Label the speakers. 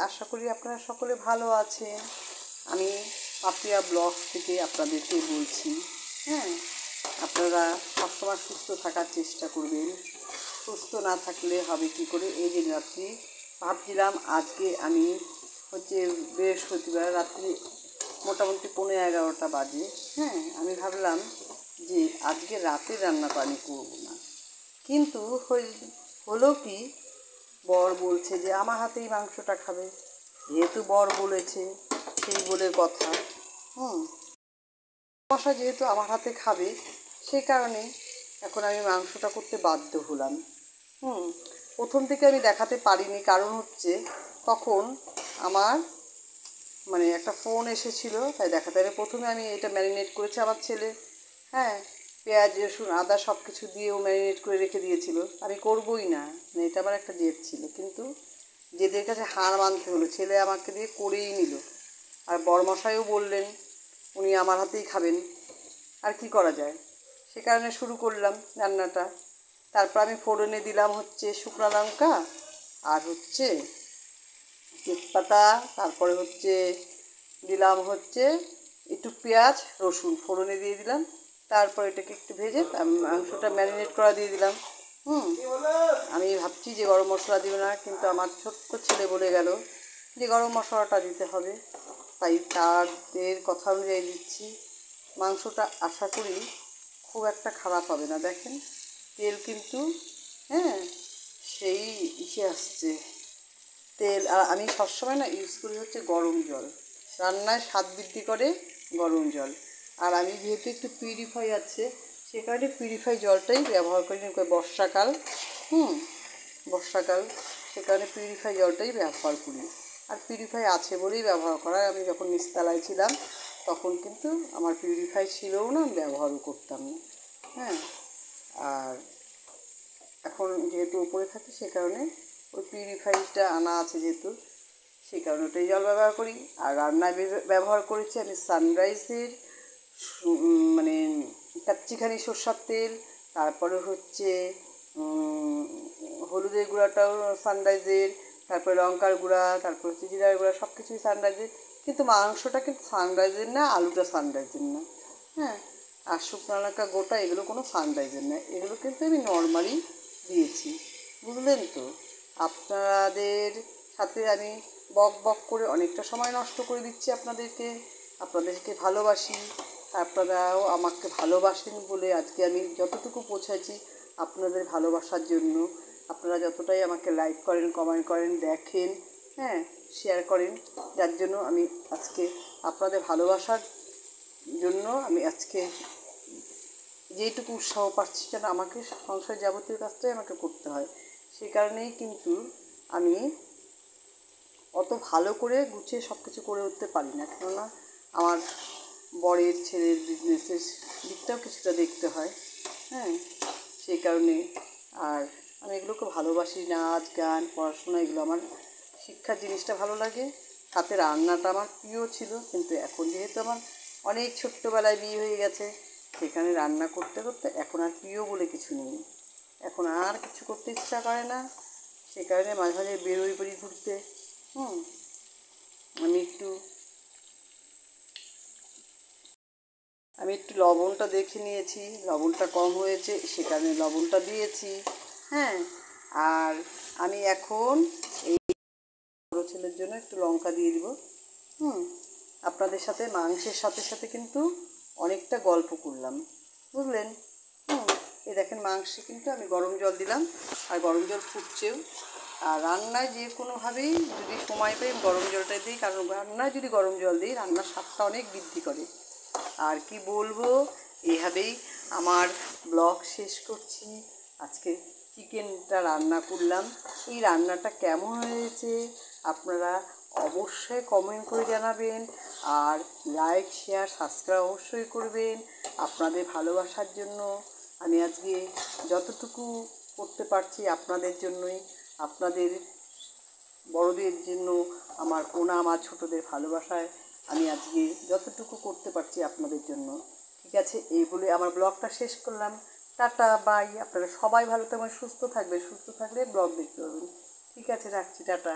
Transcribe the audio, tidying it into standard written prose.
Speaker 1: আশা করি আপনারা সকলে ভালো আছেন। আমি পাপিয়া ব্লগ থেকে আপনাদেরকে বলছি। হ্যাঁ, আপনারা সবসময় সুস্থ থাকার চেষ্টা করবেন। সুস্থ না থাকলে হবে কী করে? এই যে রাত্রি ভাবছিলাম আজকে আমি বৃহস্পতিবার রাত্রি মোটামুটি 11:30 বাজে। হ্যাঁ, আমি ভাবলাম যে আজকে রাতে রান্না পানি করবো না, কিন্তু হলো কি, বর বলছে যে আমার হাতেই মাংসটা খাবে। যেহেতু বর বলেছে সেই বলে কথা। মশা যেহেতু আমার হাতে খাবে, সেই কারণে এখন আমি মাংসটা করতে বাধ্য হলাম। প্রথম থেকে আমি দেখাতে পারিনি, কারণ হচ্ছে তখন আমার একটা ফোন এসেছিল, তাই দেখাতে পারি। প্রথমে আমি এটা ম্যারিনেট করেছি আমার ছেলে। হ্যাঁ, পেঁয়াজ রসুন আদা সব কিছু দিয়েও ম্যারিনেট করে রেখে দিয়েছিল। আমি করবই না, এটা আমার একটা জেদ ছিল, কিন্তু জেদের কাছে হার মানতে হলো। ছেলে আমাকে দিয়ে করেই নিল। আর বড়মশাইও বললেন উনি আমার হাতেই খাবেন, আর কি করা যায়। সে কারণে শুরু করলাম রান্নাটা। তারপর আমি ফোড়নে দিলাম শুকনো লঙ্কা আর তেজপাতা, তারপরে দিলাম একটু পেঁয়াজ রসুন ফোড়নে দিয়ে দিলাম। তারপর এটাকে একটু ভেজে মাংসটা ম্যারিনেট করা দিয়ে দিলাম। আমি ভাবছি যে গরম মশলা দিব না, কিন্তু আমার ছোট্ট ছেলে বলে গেল যে গরম মশলাটা দিতে হবে, তাই তাদের কথা অনুযায়ী দিচ্ছি। মাংসটা আশা করি খুব একটা খারাপ হবে না। দেখেন তেল কিন্তু সেই আসছে তেল। আর আমি সবসময় ইউজ করি গরম জল। রান্নায় স্বাদ বৃদ্ধি করে গরম জল। আর আমি যেহেতু একটু পিউরিফাই আছে, সে কারণে পিউরিফাই জলটাই ব্যবহার করি। বর্ষাকাল সে কারণে পিউরিফাই জলটাই ব্যবহার করি। আর পিউরিফাই আছে বলেই ব্যবহার করা। আমি যখন নিচতলায় ছিলাম তখন কিন্তু আমার পিউরিফাই ছিলও না, আমি ব্যবহারও করতাম না। আর এখন যেহেতু উপরে থাকি, সে কারণে ওই পিউরিফাইটা আনা আছে যেহেতু, সেই কারণে ওটাই জল ব্যবহার করি। আর রান্নায় ব্যবহার করেছি আমি সানরাইজের কাচ্চিখানি সরষের তেল, তারপরে হলুদের গুঁড়াটাও সানরাইজের, তারপরে লঙ্কার গুঁড়া, তারপর জিরার গুঁড়া, সব কিছুই সানরাইজের। কিন্তু মাংসটা কিন্তু সানরাইজের না, আলুটা সানরাইজের না। আর শুকনো লঙ্কা গোটা এগুলো কোনো সানরাইজের না, এগুলো কিন্তু আমি নর্মালি দিয়েছি। বুঝলেন তো? আপনাদের সাথে আমি বক বক করে অনেকটা সময় নষ্ট করে দিচ্ছি আপনাদেরকে ভালোবাসি। আপনারাও আমাকে ভালোবাসেন বলে আজকে আমি যতটুকু পৌঁছাচ্ছি আপনাদের ভালোবাসার জন্য। আপনারা যতটাই আমাকে লাইক করেন, কমেন্ট করেন, দেখেন, শেয়ার করেন, যার জন্য আমি আজকে আপনাদের ভালোবাসার জন্য আমি আজকে যেইটুকু উৎসাহ পাচ্ছি, যেন আমাকে সংসারের যাবতীয় কাজটাই আমাকে করতে হয়। সেই কারণেই কিন্তু আমি অত ভালো করে গুছিয়ে সব কিছু করে উঠতে পারি না, কেননা আমার বরের ছেলের বিজনেসের দিকটাও কিছুটা দেখতে হয়। সেই কারণে আর আমি এগুলোকে ভালোবাসি। নাচ গান পড়াশোনা এগুলো আমার, শিক্ষার জিনিসটা ভালো লাগে। হাতে রান্নাটা আমার প্রিয় ছিল, কিন্তু এখন যেহেতু আমার অনেক ছোট্টবেলায় বিয়ে হয়ে গেছে, সেখানে রান্না করতে করতে এখন আর প্রিয় বলে কিছু নেই। এখন আর কিছু করতে ইচ্ছা করে না। সে কারণে মাঝে মাঝে বেরোই বেরি ঘুরতে। আমি একটু লবণটা দেখে নিয়েছি, লবণটা কম হয়েছে, সে কারণে লবণটা দিয়েছি। আর আমি এখন এই বড়ো ছেলের জন্য একটু লঙ্কা দিয়ে দিব। আপনাদের সাথে মাংসের সাথে সাথে কিন্তু অনেকটা গল্প করলাম, বুঝলেন? এই দেখেন মাংসে কিন্তু আমি গরম জল দিলাম, আর গরম জল ফুটছেও। আর রান্নায় যে কোনোভাবেই যদি সময় পাই গরম জলটাই দিই, কারণ রান্নায় যদি গরম জল দিই রান্নার স্বাদটা অনেক বৃদ্ধি করে। আর কি বলবো, এইভাবেই আমার ব্লগ শেষ করছি। আজকে চিকেনটা রান্না করলাম। এই রান্নাটা কেমন হয়েছে আপনারা অবশ্যই কমেন্ট করে জানাবেন। আর লাইক শেয়ার সাবস্ক্রাইব অবশ্যই করবেন। আপনাদের ভালোবাসার জন্য আমি আজকে যতটুকু করতে পারছি আপনাদের জন্যই, আপনাদের বড়দের জন্য আমার প্রণাম। আর ছোটোদের ভালোবাসায় আমি আজকে যতটুকু করতে পারছি আপনাদের জন্য। ঠিক আছে, এই বলে আমার ব্লগটা শেষ করলাম। Tata, bye. আপনারা সবাই ভালো থাকবেন, সুস্থ থাকলে ব্লগ দেখতে পাবেন। ঠিক আছে, রাখছি, টাটা।